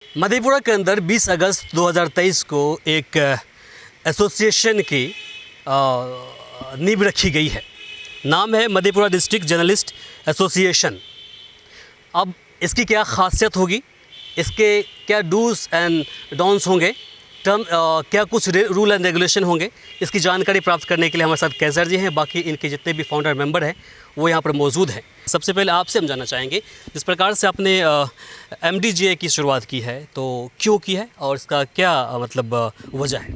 मधेपुरा के अंदर 20 अगस्त 2023 को एक एसोसिएशन की नींव रखी गई है। नाम है मधेपुरा डिस्ट्रिक्ट जर्नलिस्ट एसोसिएशन। अब इसकी क्या ख़ासियत होगी, इसके क्या डूज एंड डॉन्स होंगे, क्या कुछ रूल एंड रेगुलेशन होंगे, इसकी जानकारी प्राप्त करने के लिए हमारे साथ कैसर जी हैं। बाकी इनके जितने भी फाउंडर मेंबर हैं वो यहाँ पर मौजूद हैं। सबसे पहले आपसे हम जानना चाहेंगे, जिस प्रकार से आपने MDGA की शुरुआत की है तो क्यों की है और इसका क्या मतलब वजह है?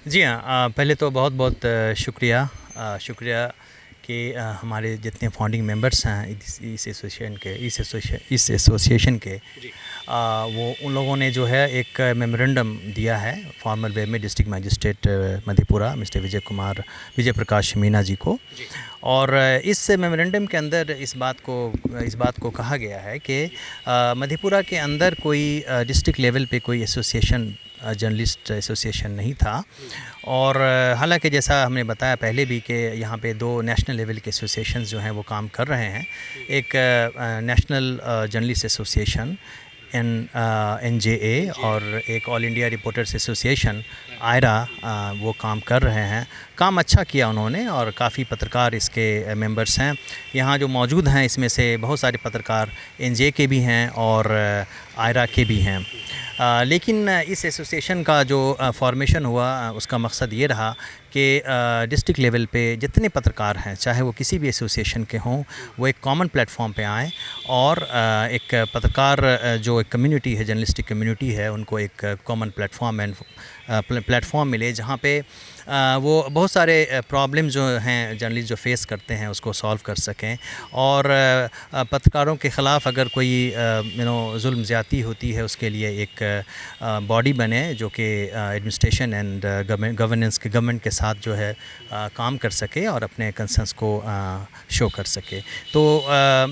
जी हाँ, पहले तो बहुत बहुत शुक्रिया कि हमारे जितने फाउंडिंग मेंबर्स हैं इस एसोसिएशन के वो उन लोगों ने जो है एक मेमोरेंडम दिया है फॉर्मल वे में district magistrate Madhepura mister Vijay Prakash Meena ji को। और इस मेमोरेंडम के अंदर इस बात को कहा गया है कि मधेपुरा के अंदर कोई डिस्ट्रिक्ट लेवल पे कोई एसोसिएशन जर्नलिस्ट एसोसिएशन नहीं था। और हालांकि जैसा हमने बताया पहले भी कि यहाँ पे 2 नेशनल लेवल के एसोसिएशंस जो हैं वो काम कर रहे हैं। एक नेशनल जर्नलिस्ट एसोसिएशन NJA और एक all India reporters association AIRA वो काम कर रहे हैं। काम अच्छा किया उन्होंने और काफ़ी पत्रकार इसके मेंबर्स हैं यहाँ जो मौजूद हैं। इसमें से बहुत सारे पत्रकार NJA के भी हैं और आयरा के भी हैं। लेकिन इस एसोसिएशन का जो फॉर्मेशन हुआ उसका मकसद ये रहा कि डिस्ट्रिक्ट लेवल पे जितने पत्रकार हैं चाहे वो किसी भी एसोसिएशन के हों वो एक कॉमन प्लेटफॉर्म पे आएँ और एक पत्रकार जो एक कम्युनिटी है, जर्नलिस्टिक कम्युनिटी है, उनको एक कॉमन प्लेटफॉर्म मिले जहाँ पे वो बहुत सारे प्रॉब्लम जो हैं जर्नलिस्ट जो फेस करते हैं उसको सॉल्व कर सकें। और पत्रकारों के ख़िलाफ़ अगर कोई जुल्म ज़्यादती होती है उसके लिए एक बॉडी बने जो कि एडमिनिस्ट्रेशन एंड गवर्नमेंट के साथ जो है काम कर सके और अपने कंसर्न्स को शो कर सके। तो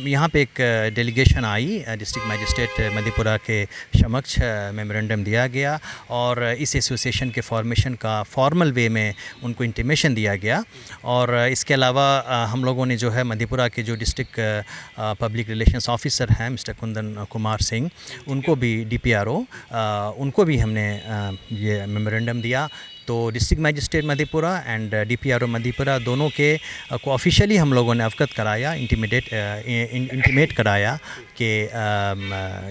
यहाँ पे एक डेलीगेशन आई डिस्ट्रिक्ट मजिस्ट्रेट मधेपुरा के समक्ष मेमोरेंडम दिया गया और इस एसोसिएशन के फॉर्मेशन का फॉर्मल वे में उनको इंटीमेशन दिया गया। और इसके अलावा हम लोगों ने जो है मधेपुरा के जो डिस्ट्रिक्ट पब्लिक रिलेशंस ऑफिसर हैं मिस्टर कुंदन कुमार सिंह, उनको भी DPRO उनको भी हमने ये मेमोरेंडम दिया। तो district magistrate Madhepura and DPRO Madhepura दोनों के को ऑफिशियली हम लोगों ने अवगत कराया, इंटीमेट कराया कि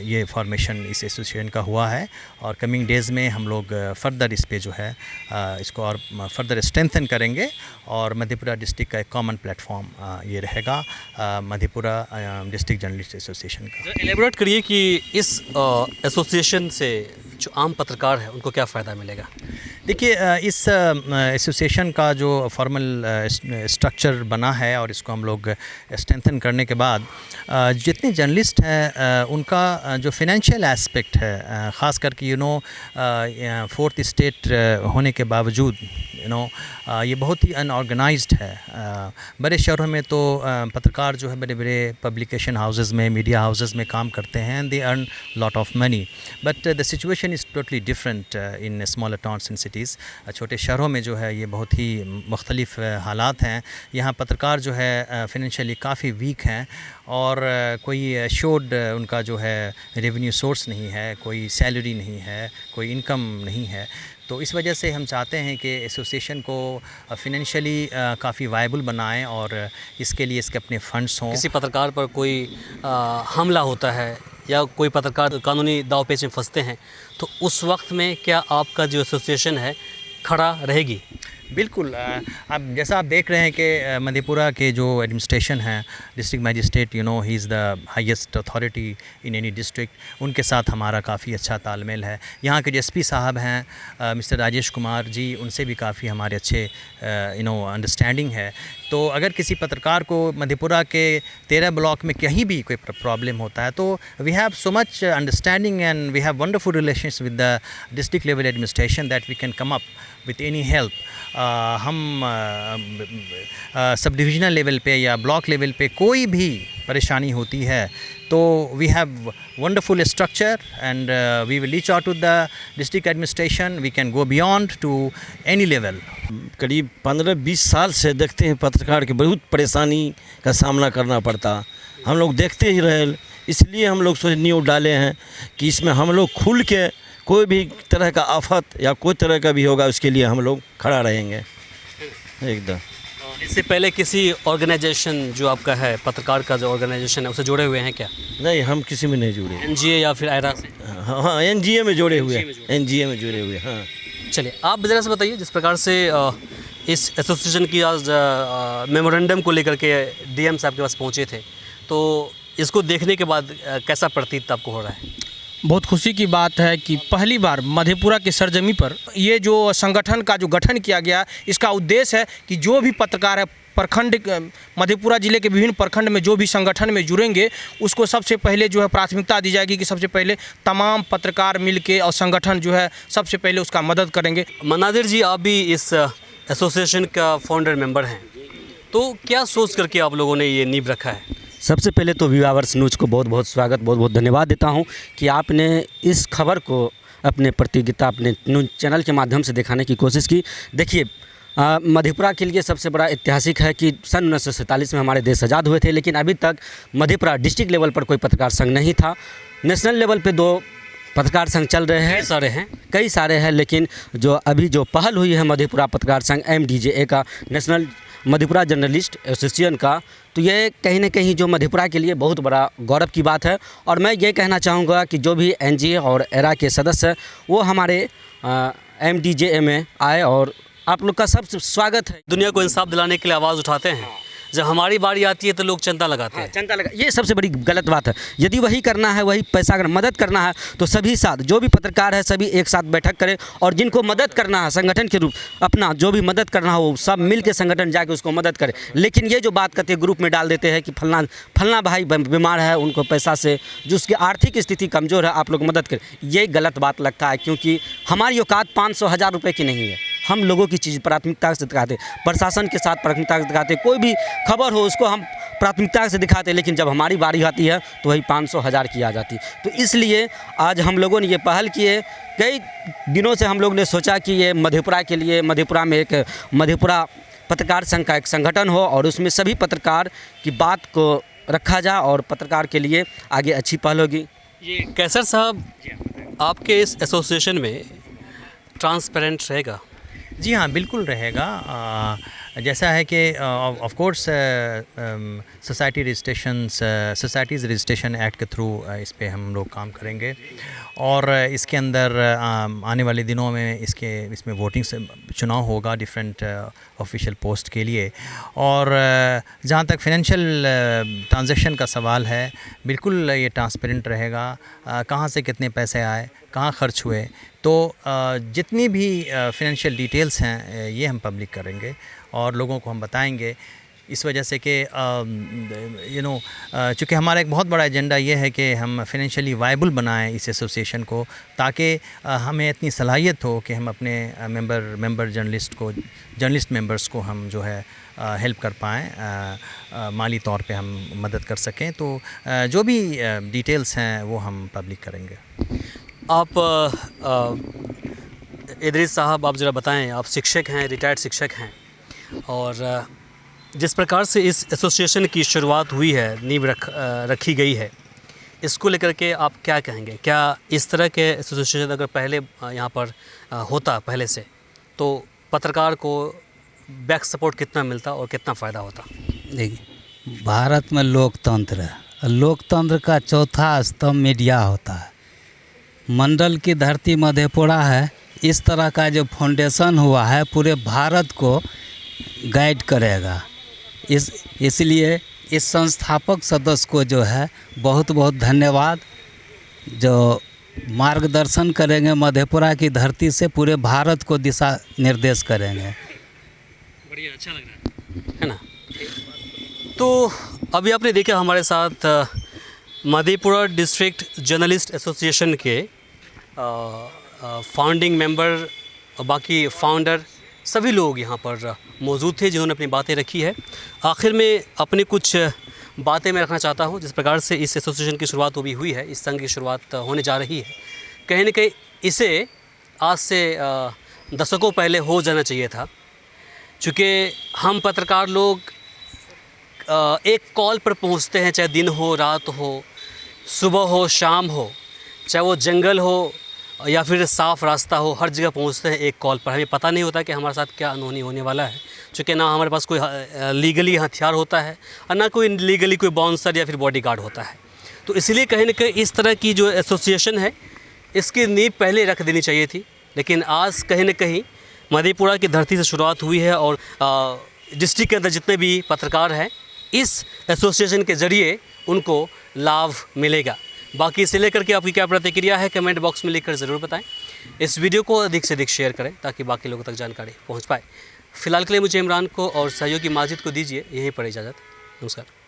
ये फॉर्मेशन इस एसोसिएशन का हुआ है और कमिंग डेज़ में हम लोग फर्दर इस पे जो है इसको और फर्दर स्ट्रेंथन करेंगे और मधेपुरा डिस्ट्रिक्ट का एक कॉमन प्लेटफॉर्म ये रहेगा मधेपुरा डिस्ट्रिक्ट जर्नलिस्ट एसोसिएशन का। एलेबोरेट करिए कि इस एसोसिएशन से जो आम पत्रकार है उनको क्या फ़ायदा मिलेगा? देखिए, इस एसोसिएशन का जो फॉर्मल स्ट्रक्चर बना है और इसको हम लोग स्ट्रेंथन करने के बाद जितने जर्नलिस्ट हैं उनका जो फिनेंशियल एस्पेक्ट है, ख़ास करके 4th स्टेट होने के बावजूद ये बहुत ही अनऑर्गेनाइज्ड है। बड़े शहरों में तो पत्रकार जो है बड़े बड़े पब्लिकेशन हाउसेस में, मीडिया हाउसेस में काम करते हैं, they earn lot of money, but the situation is totally different in smaller towns and cities. छोटे शहरों में जो है ये बहुत ही मुख्तलिफ हालात हैं। यहाँ पत्रकार जो है फिनेंशियली काफ़ी वीक हैं और कोई एश्योर्ड उनका जो है रेवेन्यू सोर्स नहीं है, कोई सैलरी नहीं है, कोई इनकम नहीं है। तो इस वजह से हम चाहते हैं कि एसोसिएशन को फिनेंशियली काफ़ी वायबल बनाएं और इसके लिए इसके अपने फंड्स हों। किसी पत्रकार पर कोई हमला होता है या कोई पत्रकार कानूनी दांवपेच में फंसते हैं तो उस वक्त में क्या आपका जो एसोसिएशन है खड़ा रहेगी? बिल्कुल। अब जैसा आप देख रहे हैं कि मधेपुरा के जो एडमिनिस्ट्रेशन है, district magistrate he is the highest authority in any district, उनके साथ हमारा काफ़ी अच्छा तालमेल है। यहाँ के DSP साहब हैं मिस्टर राजेश कुमार जी, उनसे भी काफ़ी हमारे अच्छे अंडरस्टैंडिंग है। तो अगर किसी पत्रकार को मधेपुरा के 13 ब्लॉक में कहीं भी कोई प्रॉब्लम होता है तो we have so much understanding and we have wonderful relations with the district level administration that we can come up with any help. हम सब डिविजनल लेवल पे या ब्लॉक लेवल पे कोई भी परेशानी होती है तो we have wonderful structure and we will reach out to the district administration, we can go beyond to any level. करीब 15-20 साल से देखते हैं पत्रकार के बहुत परेशानी का सामना करना पड़ता। हम लोग देखते ही रहे इसलिए हम लोग सोच नींव डाले हैं कि इसमें हम लोग खुल के कोई भी तरह का आफत या कोई तरह का भी होगा उसके लिए हम लोग खड़ा रहेंगे एकदम। इससे पहले किसी ऑर्गेनाइजेशन जो आपका है, पत्रकार का जो ऑर्गेनाइजेशन है, उसे जुड़े हुए हैं क्या? नहीं, हम किसी में नहीं जुड़े। एनजीए या फिर आयरा से? हाँ, एनजीए में जुड़े हुए, एनजीए में जुड़े हुए। हाँ, चलिए, आप ज़रा से बताइए, जिस प्रकार से इस एसोसिएशन की आज मेमोरेंडम को लेकर के डीएम साहब के पास पहुंचे थे, तो इसको देखने के बाद कैसा प्रतीत आपको हो रहा है? बहुत खुशी की बात है कि पहली बार मधेपुरा की सरजमी पर ये जो संगठन का जो गठन किया गया, इसका उद्देश्य है कि जो भी पत्रकार है प्रखंड, मधेपुरा ज़िले के विभिन्न प्रखंड में जो भी संगठन में जुड़ेंगे, उसको सबसे पहले जो है प्राथमिकता दी जाएगी कि सबसे पहले तमाम पत्रकार मिलके और संगठन जो है सबसे पहले उसका मदद करेंगे। मनाजिर जी, आप भी इस एसोसिएशन का फाउंडर मेंबर हैं, तो क्या सोच करके आप लोगों ने ये नींव रखा है? सबसे पहले तो व्यूअर्स न्यूज़ को बहुत बहुत स्वागत, बहुत बहुत धन्यवाद देता हूं कि आपने इस खबर को अपने प्रतियोगिता, अपने न्यूज़ चैनल के माध्यम से दिखाने की कोशिश की। देखिए, मधेपुरा के लिए सबसे बड़ा ऐतिहासिक है कि सन 1947 में हमारे देश आज़ाद हुए थे, लेकिन अभी तक मधेपुरा डिस्ट्रिक्ट लेवल पर कोई पत्रकार संघ नहीं था। नेशनल लेवल पे 2 पत्रकार संघ चल रहे हैं, कई सारे हैं, लेकिन जो अभी जो पहल हुई है मधेपुरा पत्रकार संघ MDJA का, नेशनल मधेपुरा जर्नलिस्ट एसोसिएशन का, तो ये कहीं ना कहीं जो मधेपुरा के लिए बहुत बड़ा गौरव की बात है। और मैं ये कहना चाहूँगा कि जो भी एनजीए और एरा के सदस्य हैं वो हमारे MDJA में आए और आप लोग का सब स्वागत है। दुनिया को इंसाफ दिलाने के लिए आवाज़ उठाते हैं, जब हमारी बारी आती है तो लोग चंदा लगाते हैं। चंदा लगा, ये सबसे बड़ी गलत बात है। यदि वही करना है, वही पैसा अगर मदद करना है, तो सभी साथ, जो भी पत्रकार है सभी एक साथ बैठक करें, और जिनको मदद करना है संगठन के रूप अपना जो भी मदद करना हो, वो सब मिल के संगठन जाके उसको मदद करें। लेकिन ये जो बात करते हैं, ग्रुप में डाल देते हैं कि फलना भाई बीमार है, उनको पैसा से, जो उसकी आर्थिक स्थिति कमज़ोर है, आप लोग मदद करें, ये गलत बात लगता है। क्योंकि हमारी औकात 500-1000 रुपये की नहीं है। हम लोगों की चीज़ प्राथमिकता से दिखाते, प्रशासन के साथ प्राथमिकता से दिखाते, कोई भी खबर हो उसको हम प्राथमिकता से दिखाते, लेकिन जब हमारी बारी आती है तो वही 500-1000 की आ जाती। तो इसलिए आज हम लोगों ने ये पहल की है। कई दिनों से हम लोग ने सोचा कि ये मधेपुरा के लिए, मधेपुरा में एक मधेपुरा पत्रकार संघ का एक संगठन हो और उसमें सभी पत्रकार की बात को रखा जाए और पत्रकार के लिए आगे अच्छी पहल होगी। ये कैसर साहब, आपके इस एसोसिएशन में ट्रांसपेरेंट रहेगा? जी हाँ, बिल्कुल रहेगा। जैसा है कि of course societies registration act के थ्रू इस पे हम लोग काम करेंगे, और इसके अंदर आने वाले दिनों में इसमें वोटिंग से चुनाव होगा डिफरेंट ऑफिशियल पोस्ट के लिए। और जहाँ तक फाइनेंशियल ट्रांजैक्शन का सवाल है, बिल्कुल ये ट्रांसपेरेंट रहेगा। कहाँ से कितने पैसे आए, कहाँ खर्च हुए, तो जितनी भी फाइनेंशियल डिटेल्स हैं ये हम पब्लिक करेंगे और लोगों को हम बताएंगे। इस वजह से कि चूँकि हमारा एक बहुत बड़ा एजेंडा ये है कि हम फाइनेंशियली वायबल बनाएं इस एसोसिएशन को, ताकि हमें इतनी सलाहियत हो कि हम अपने मेंबर जर्नलिस्ट मेंबर्स को हम जो है हेल्प कर पाएँ, माली तौर पे हम मदद कर सकें। तो जो भी डिटेल्स हैं वो हम पब्लिक करेंगे। आप इदरीस साहब, आप ज़रा बताएं, आप शिक्षक हैं, रिटायर्ड शिक्षक हैं, और जिस प्रकार से इस एसोसिएशन की शुरुआत हुई है, नींव रखी गई है, इसको लेकर के आप क्या कहेंगे? क्या इस तरह के एसोसिएशन अगर पहले यहाँ पर होता पहले से, तो पत्रकार को बैक सपोर्ट कितना मिलता और कितना फ़ायदा होता? देखिए, भारत में लोकतंत्र है, लोकतंत्र का चौथा स्तंभ मीडिया होता है। मंडल की धरती मधेपुरा है, इस तरह का जो फाउंडेशन हुआ है पूरे भारत को गाइड करेगा। इसलिए इस संस्थापक सदस्य को जो है बहुत बहुत धन्यवाद, जो मार्गदर्शन करेंगे मधेपुरा की धरती से पूरे भारत को दिशा निर्देश करेंगे। बढ़िया, अच्छा लग रहा है ना? तो अभी आपने देखा हमारे साथ मधेपुरा डिस्ट्रिक्ट जर्नलिस्ट एसोसिएशन के फाउंडिंग मेंबर, बाकी फाउंडर, सभी लोग यहाँ पर मौजूद थे जिन्होंने अपनी बातें रखी है। आखिर में अपनी कुछ बातें मैं रखना चाहता हूँ। जिस प्रकार से इस एसोसिएशन की शुरुआत भी हुई है, इस संघ की शुरुआत होने जा रही है, कहीं न कहीं इसे आज से दशकों पहले हो जाना चाहिए था। चूँकि हम पत्रकार लोग एक कॉल पर पहुँचते हैं, चाहे दिन हो रात हो, सुबह हो शाम हो, चाहे वो जंगल हो या फिर साफ़ रास्ता हो, हर जगह पहुंचते हैं एक कॉल पर। हमें पता नहीं होता कि हमारे साथ क्या अनहोनी होने वाला है, चूँकि ना हमारे पास कोई लीगली हथियार होता है और ना कोई लीगली कोई बाउंसर या फिर बॉडीगार्ड होता है। तो इसलिए कहीं ना कहीं इस तरह की जो एसोसिएशन है इसकी नींव पहले रख देनी चाहिए थी, लेकिन आज कहीं ना कहीं मधेपुरा की धरती से शुरुआत हुई है और डिस्ट्रिक्ट के अंदर जितने भी पत्रकार हैं इस एसोसिएशन के ज़रिए उनको लाभ मिलेगा। बाकी इसे लेकर के आपकी क्या प्रतिक्रिया है कमेंट बॉक्स में लिखकर ज़रूर बताएं। इस वीडियो को अधिक से अधिक शेयर करें ताकि बाकी लोगों तक जानकारी पहुंच पाए। फिलहाल के लिए मुझे इमरान को और सहयोगी माजिद को दीजिए यहीं पर इजाज़त। नमस्कार।